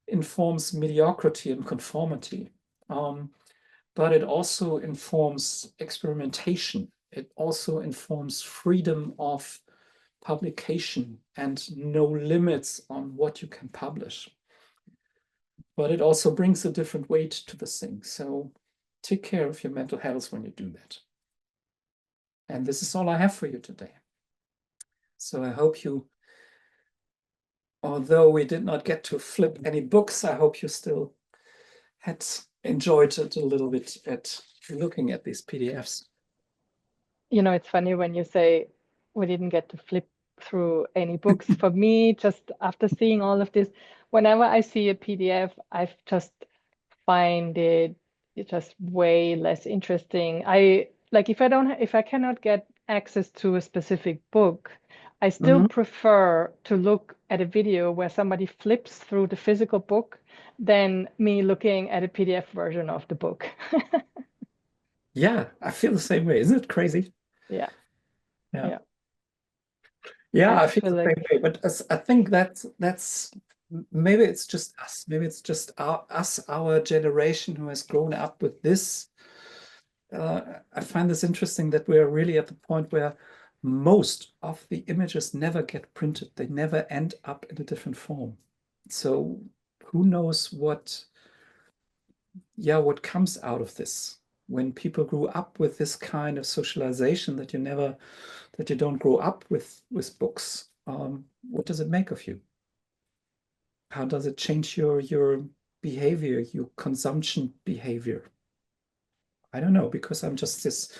informs mediocrity and conformity. But it also informs experimentation. It also informs freedom of publication and no limits on what you can publish. But it also brings a different weight to the thing. So take care of your mental health when you do that. And this is all I have for you today. So I hope you, although we did not get to flip any books, I hope you still had enjoyed it a little bit at looking at these PDFs. You know, it's funny when you say we didn't get to flip through any books. For me, just after seeing all of this, whenever I see a PDF, I just find it just way less interesting. If I cannot get access to a specific book, I still prefer to look at a video where somebody flips through the physical book than me looking at a PDF version of the book. Yeah, I feel the same way. Isn't it crazy? Yeah. Yeah. I I just feel feel the like, same way. But I think that's maybe it's just us. Maybe it's just our generation who has grown up with this. I find this interesting that we're really at the point where most of the images never get printed. They never end up in a different form. So who knows what comes out of this when people grew up with this kind of socialization that you don't grow up with books. What does it make of you? How does it change your behavior, your consumption behavior? I don't know, because I'm just this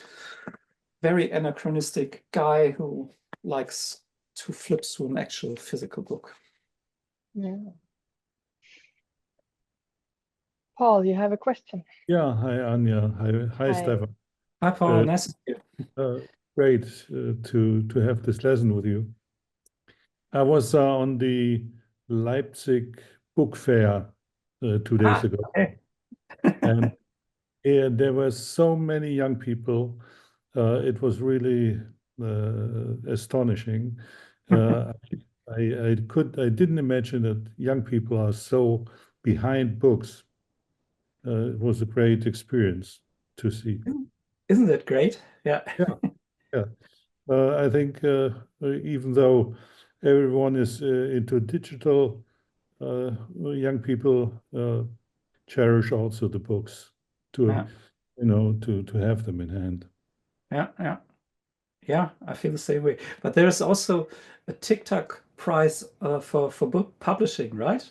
very anachronistic guy who likes to flip through an actual physical book. yeah. Paul, you have a question? Yeah, hi Anja. Hi Hi. Stefan. Hi, Paul. Nice to see you. Great to have this lesson with you. I was on the Leipzig book fair 2 days ago, okay. and there were so many young people. It was really astonishing. I didn't imagine that young people are so behind books. It was a great experience to see. Isn't that great? Yeah. Yeah. I think even though everyone is into digital, young people cherish also the books to to have them in hand. Yeah, I feel the same way. But there's also a TikTok prize for book publishing, right?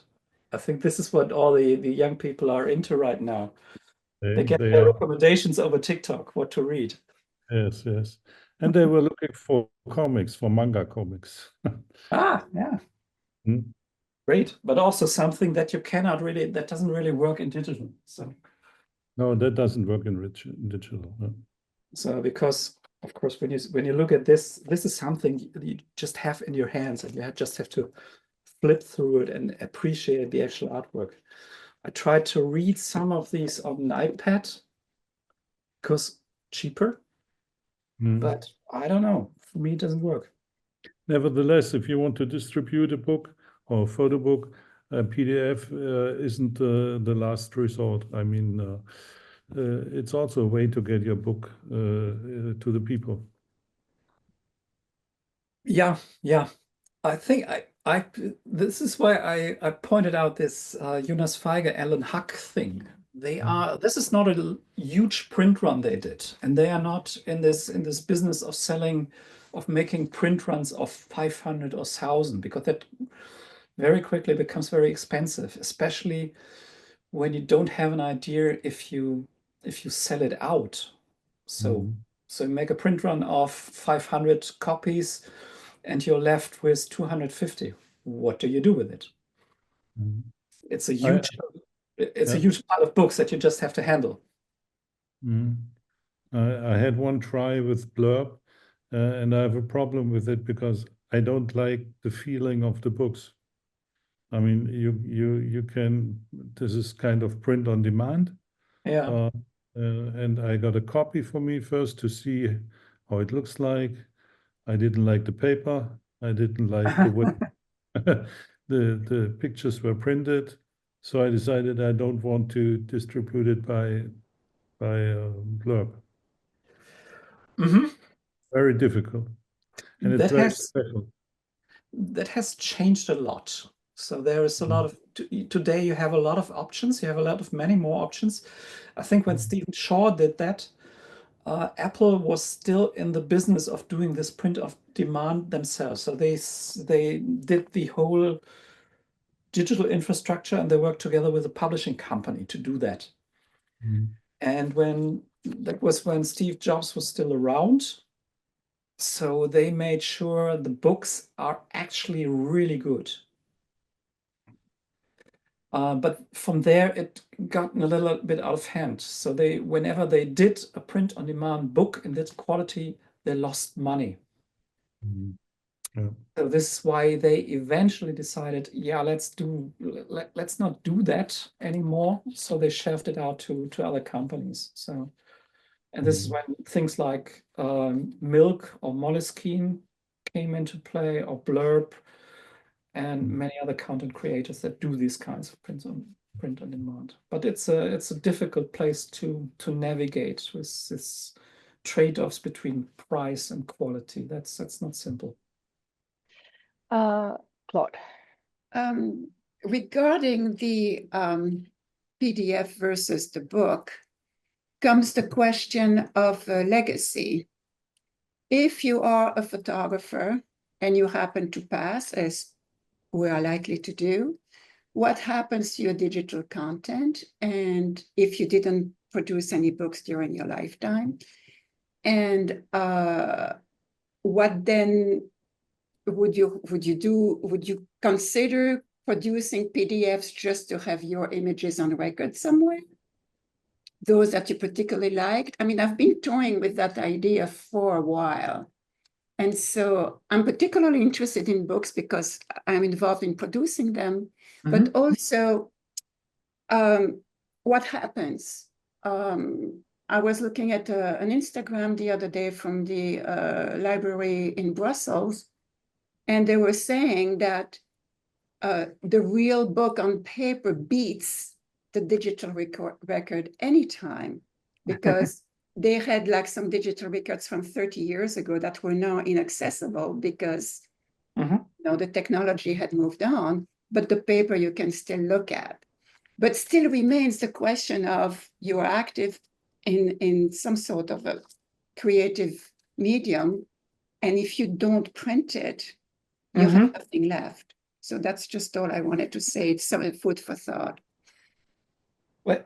I think this is what all the young people are into right now. They get their recommendations over TikTok, what to read. Yes, yes. And they were looking for comics, for manga comics. Yeah, Hmm? great. But also something that you cannot really, that doesn't really work in digital. No, that doesn't work in digital. No. So because of course, when you look at this, this is something you just have in your hands, and you just have to flip through it and appreciate the actual artwork. I tried to read some of these on an iPad because cheaper, but I don't know. For me, it doesn't work. Nevertheless, if you want to distribute a book or a photo book, PDF isn't the last resort. I mean, it's also a way to get your book to the people. Yeah, yeah. I think this is why I pointed out this Jonas Feiger, Alan Huck thing. This is not a huge print run they did, and they are not in this business of selling, of making print runs of 500 or 1,000, because that very quickly becomes very expensive, especially when you don't have an idea if you sell it out. So you make a print run of 500 copies and you're left with 250. What do you do with it? It's a huge pile of books that you just have to handle. I had one try with Blurb, and I have a problem with it because I don't like the feeling of the books. I mean, you can, this is kind of print on demand. Yeah. And I got a copy for me first to see how it looks like. I didn't like the paper. I didn't like the way the pictures were printed. So I decided I don't want to distribute it by Blurb. Very difficult. And it's very special. That has changed a lot. So there is a lot of, today you have a lot of options. You have many more options. I think when Stephen Shaw did that, Apple was still in the business of doing this print of demand themselves. So they did the whole digital infrastructure, and they worked together with a publishing company to do that. And that was when Steve Jobs was still around. So they made sure the books are actually really good. But from there, it got a little bit out of hand. So whenever they did a print-on-demand book in that quality, they lost money. Yeah. So this is why they eventually decided, yeah, let's not do that anymore. So they shelved it out to other companies. So, and this is when things like Milk or Moleskine came into play, or Blurb, and many other content creators that do these kinds of print on demand. But it's a difficult place to navigate with this trade-offs between price and quality. That's not simple. Claude. Regarding the PDF versus the book, comes the question of legacy. If you are a photographer and you happen to pass, as we are likely to do, what happens to your digital content? And if you didn't produce any books during your lifetime, and what then would you do? Would you consider producing PDFs just to have your images on record somewhere? Those that you particularly liked? I mean, I've been toying with that idea for a while. And so I'm particularly interested in books because I'm involved in producing them, but also what happens? I was looking at an Instagram the other day from the library in Brussels, and they were saying that the real book on paper beats the digital record anytime, because they had like some digital records from 30 years ago that were now inaccessible because the technology had moved on, but the paper you can still look at. But still remains the question of you are active in some sort of a creative medium, and if you don't print it, you have nothing left. So that's just all I wanted to say. It's some food for thought. Well,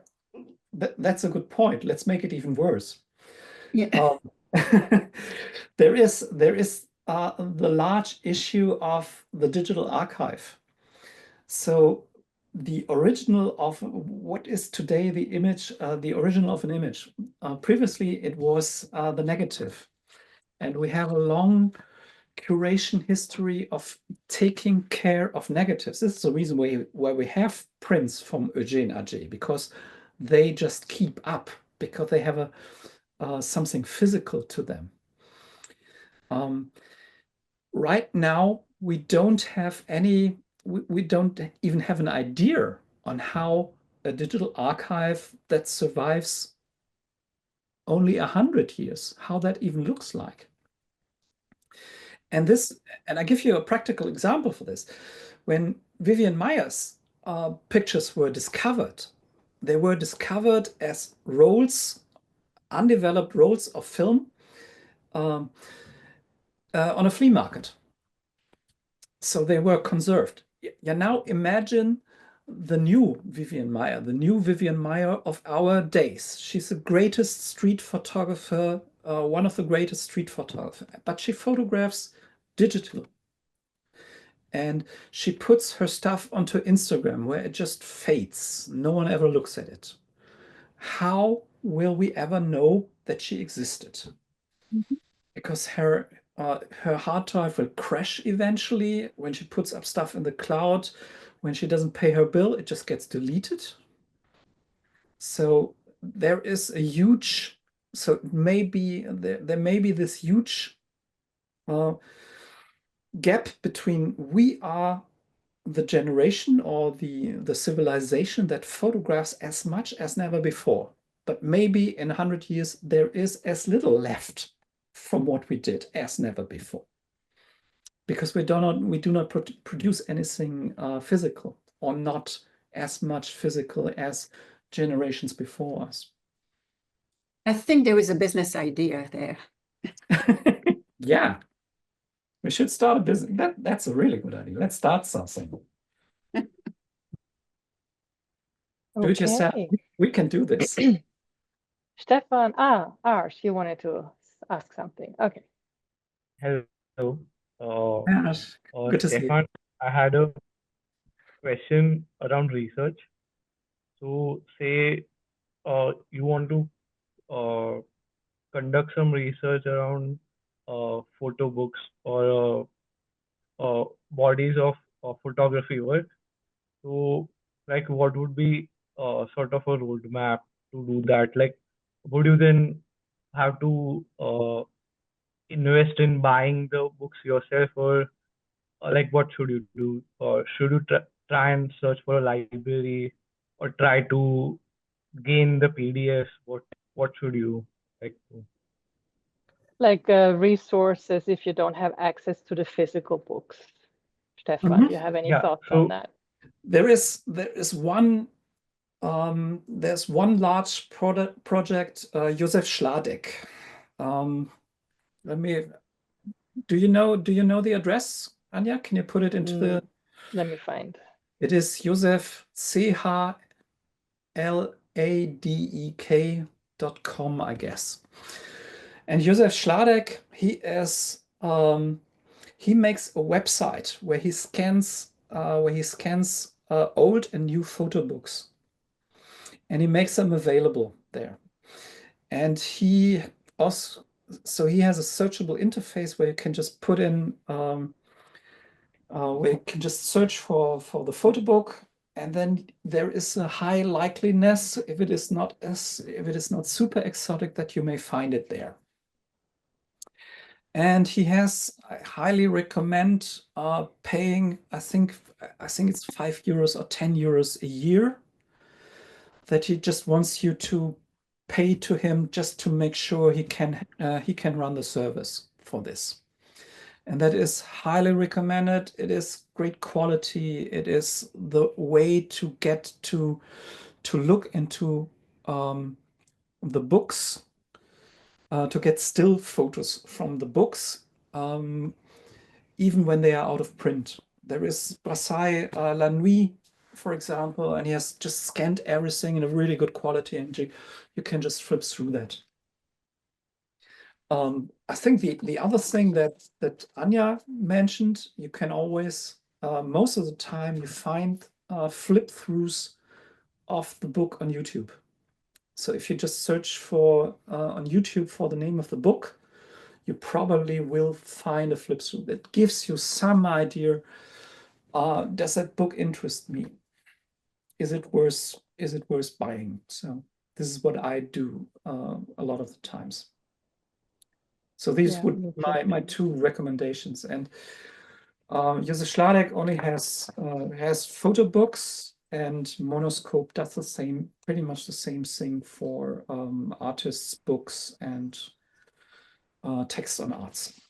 that's a good point. Let's make it even worse. Yeah. There is the large issue of the digital archive. So the original of what is today the image, the original of an image. Previously, it was the negative. And we have a long curation history of taking care of negatives. This is the reason why we have prints from Eugene AG, because they just keep up, because they have something physical to them. Right now, we don't have any, we don't even have an idea on how a digital archive that survives only 100 years, how that even looks like. And I give you a practical example for this. When Vivian Meyer's pictures were discovered, they were discovered as rolls, undeveloped rolls of film on a flea market. So they were conserved. Yeah, now imagine the new Vivian Meyer of our days. She's the greatest street photographer, one of the greatest street photographers, but she photographs digital. And she puts her stuff onto Instagram where it just fades. No one ever looks at it. How will we ever know that she existed? Because her hard drive will crash eventually when she puts up stuff in the cloud. When she doesn't pay her bill, it just gets deleted. So there is a huge, so maybe there may be this huge gap between we are the generation or the civilization that photographs as much as never before. But maybe in 100 years, there is as little left from what we did as never before. Because we do not produce anything physical, or not as much physical as generations before us. I think there is a business idea there. Yeah. We should start a business. That's a really good idea. Let's start something. Do it yourself. We can do this. Stefan, Ars, you wanted to ask something. Okay. Hello. Good to see you. Stefan, I had a question around research. So say you want to conduct some research around photo books or bodies of photography work. So like what would be sort of a roadmap to do that? Like would you then have to invest in buying the books yourself, or like what should you do? Or should you try and search for a library, or try to gain the PDFs? What should you like do? Like resources if you don't have access to the physical books. Stefan, do you have any thoughts on that? There is one there's one large project, Josef Schladek. Do you know the address, Anja? Can you put it into the? Let me find. It is Josef CHLADEK.com, I guess. And Josef Schladek, he makes a website where he scans old and new photo books, and he makes them available there. And he also, so he has a searchable interface where you can just put in, where you can just search for the photo book, and then there is a high likeliness, if it is not super exotic, that you may find it there. And he has, I highly recommend paying, I think it's €5 or €10 a year, that he just wants you to pay to him just to make sure he can run the service for this. And that is highly recommended. It is great quality. It is the way to get to look into the books, to get still photos from the books, even when they are out of print. There is Brassai La Nuit, for example, and he has just scanned everything in a really good quality, and you can just flip through that. I think the other thing that Anya mentioned, you can always, most of the time you find flip throughs of the book on YouTube. So if you just search for on YouTube for the name of the book, you probably will find a flip through that gives you some idea. Does that book interest me? Is it worth buying? So this is what I do a lot of the times. So these would be my two recommendations. And Josef Schladek only has photobooks, and Monoscope does the same, pretty much the same thing for artists' books and text on arts.